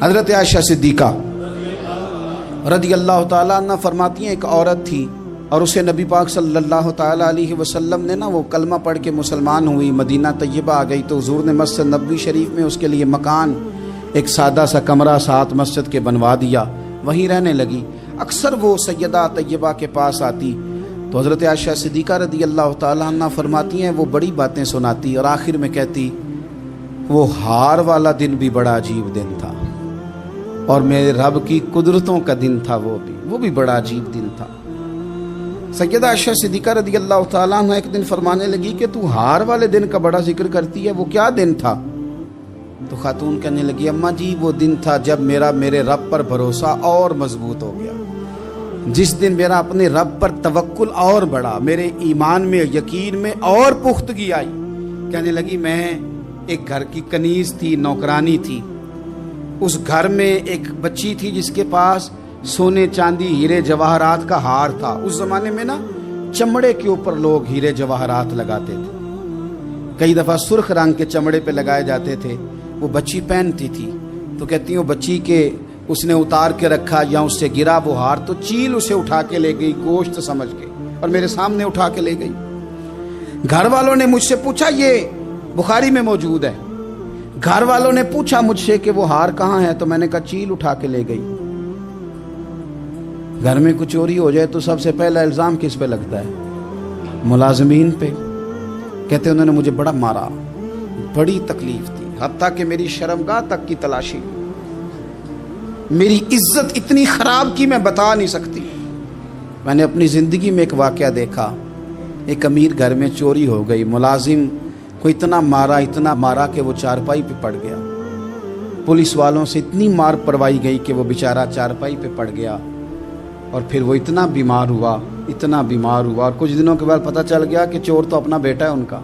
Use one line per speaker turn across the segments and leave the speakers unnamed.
حضرت عائشہ صدیقہ رضی اللہ تعالیٰ عنہ فرماتی ہیں ایک عورت تھی اور اسے نبی پاک صلی اللہ تعالیٰ علیہ وسلم نے وہ کلمہ پڑھ کے مسلمان ہوئی، مدینہ طیبہ آ گئی تو حضور نے مسجد نبوی شریف میں اس کے لیے مکان، ایک سادہ سا کمرہ ساتھ مسجد کے بنوا دیا، وہیں رہنے لگی۔ اکثر وہ سیدہ طیبہ کے پاس آتی تو حضرت عائشہ صدیقہ رضی اللہ تعالیٰ عنہ فرماتی ہیں وہ بڑی باتیں سناتی اور آخر میں کہتی وہ ہار والا دن بھی بڑا عجیب دن تھا اور میرے رب کی قدرتوں کا دن تھا، وہ بھی بڑا عجیب دن تھا۔ سیدہ عائشہ صدیقہ رضی اللہ تعالیٰ عنہ ایک دن فرمانے لگی کہ تو ہار والے دن کا بڑا ذکر کرتی ہے، وہ کیا دن تھا؟ تو خاتون کہنے لگی اماں جی وہ دن تھا جب میرے رب پر بھروسہ اور مضبوط ہو گیا، جس دن میرا اپنے رب پر توکل اور بڑھا، میرے ایمان میں یقین میں اور پختگی آئی۔ کہنے لگی میں ایک گھر کی کنیز تھی، نوکرانی تھی، اس گھر میں ایک بچی تھی جس کے پاس سونے چاندی ہیرے جواہرات کا ہار تھا۔ اس زمانے میں چمڑے کے اوپر لوگ ہیرے جواہرات لگاتے تھے، کئی دفعہ سرخ رنگ کے چمڑے پہ لگائے جاتے تھے، وہ بچی پہنتی تھی تو کہتی ہیں وہ بچی کے اس نے اتار کے رکھا یا اس سے گرا وہ ہار تو چیل اسے اٹھا کے لے گئی گوشت سمجھ کے اور میرے سامنے اٹھا کے لے گئی۔ گھر والوں نے مجھ سے پوچھا، یہ بخاری میں موجود ہے، گھر والوں نے پوچھا مجھ سے کہ وہ ہار کہاں ہے تو میں نے کہا چیل اٹھا کے لے گئی۔ گھر میں کچھ چوری ہو جائے تو سب سے پہلا الزام کس پہ لگتا ہے؟ ملازمین پہ۔ کہتے انہوں نے مجھے بڑا مارا، بڑی تکلیف تھی، حتیٰ کہ میری شرمگاہ تک کی تلاشی، میری عزت اتنی خراب کی میں بتا نہیں سکتی۔ میں نے اپنی زندگی میں ایک واقعہ دیکھا، ایک امیر گھر میں چوری ہو گئی، ملازم کو اتنا مارا کہ وہ چارپائی پہ پڑ گیا، پولیس والوں سے اتنی مار پڑوائی گئی کہ وہ بیچارہ چارپائی پہ پڑ گیا اور پھر وہ اتنا بیمار ہوا اور کچھ دنوں کے بعد پتہ چل گیا کہ چور تو اپنا بیٹا ہے ان کا،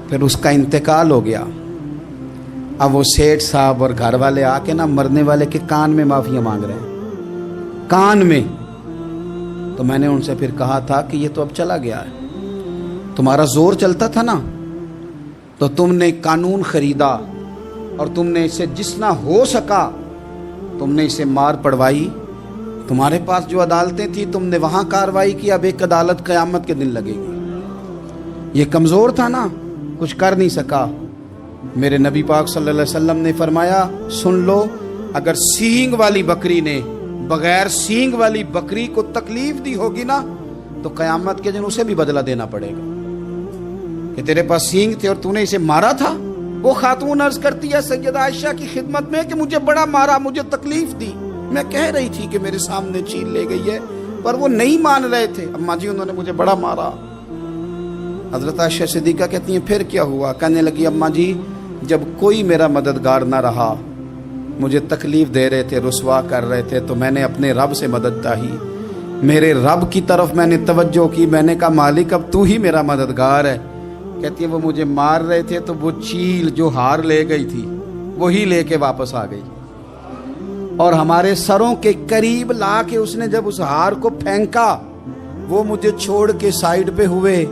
پھر اس کا انتقال ہو گیا۔ اب وہ سیٹھ صاحب اور گھر والے آ کے مرنے والے کے کان میں معافی مانگ رہے ہیں، کان میں۔ تو میں نے ان سے پھر کہا تھا کہ یہ تو اب چلا گیا ہے، تمہارا زور چلتا تھا نا تو تم نے قانون خریدا اور تم نے اسے جتنا ہو سکا تم نے اسے مار پڑوائی، تمہارے پاس جو عدالتیں تھیں تم نے وہاں کارروائی کی، اب ایک عدالت قیامت کے دن لگے گی۔ یہ کمزور تھا نا، کچھ کر نہیں سکا۔ میرے نبی پاک صلی اللہ علیہ وسلم نے فرمایا سن لو، اگر سینگ والی بکری نے بغیر سینگ والی بکری کو تکلیف دی ہوگی نا تو قیامت کے دن اسے بھی بدلہ دینا پڑے گا کہ تیرے پاس سینگ تھے اور تو نے اسے مارا تھا۔ وہ خاتون عرض کرتی ہے سیدہ عائشہ کی خدمت میں کہ مجھے بڑا مارا، مجھے تکلیف دی، میں کہہ رہی تھی کہ میرے سامنے چیل لے گئی ہے پر وہ نہیں مان رہے تھے، اماں جی انہوں نے مجھے بڑا مارا۔ حضرت عائشہ صدیقہ کہتی ہیں پھر کیا ہوا؟ کہنے لگی اماں جی جب کوئی میرا مددگار نہ رہا، مجھے تکلیف دے رہے تھے، رسوا کر رہے تھے، تو میں نے اپنے رب سے مدد چاہی، میرے رب کی طرف میں نے توجہ کی، میں نے کہا مالک اب تو ہی میرا مددگار ہے۔ کہتی ہے وہ مجھے مار رہے تھے تو وہ چیل جو ہار لے گئی تھی وہی لے کے واپس آ گئی اور ہمارے سروں کے قریب لا کے اس نے جب اس ہار کو پھینکا وہ مجھے چھوڑ کے سائیڈ پہ ہوئے،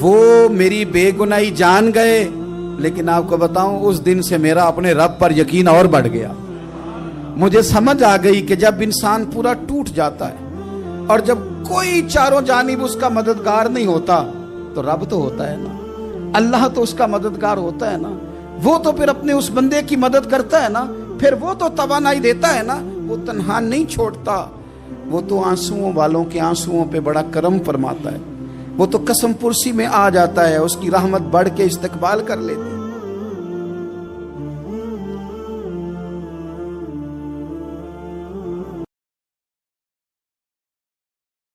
وہ میری بے گناہی جان گئے، لیکن آپ کو بتاؤں اس دن سے میرا اپنے رب پر یقین اور بڑھ گیا۔ مجھے سمجھ آ گئی کہ جب انسان پورا ٹوٹ جاتا ہے اور جب کوئی چاروں جانب اس کا مددگار نہیں ہوتا تو رب تو ہوتا ہے نا، اللہ تو اس کا مددگار ہوتا ہے نا، وہ تو پھر اپنے اس بندے کی مدد کرتا ہے نا، پھر وہ تو توانائی دیتا ہے نا، وہ تنہا نہیں چھوڑتا، وہ تو آنسوؤں والوں کے آنسوؤں پہ بڑا کرم فرماتا ہے، وہ تو قسم پرسی میں آ جاتا ہے، اس کی رحمت بڑھ کے استقبال کر لیتی ہے۔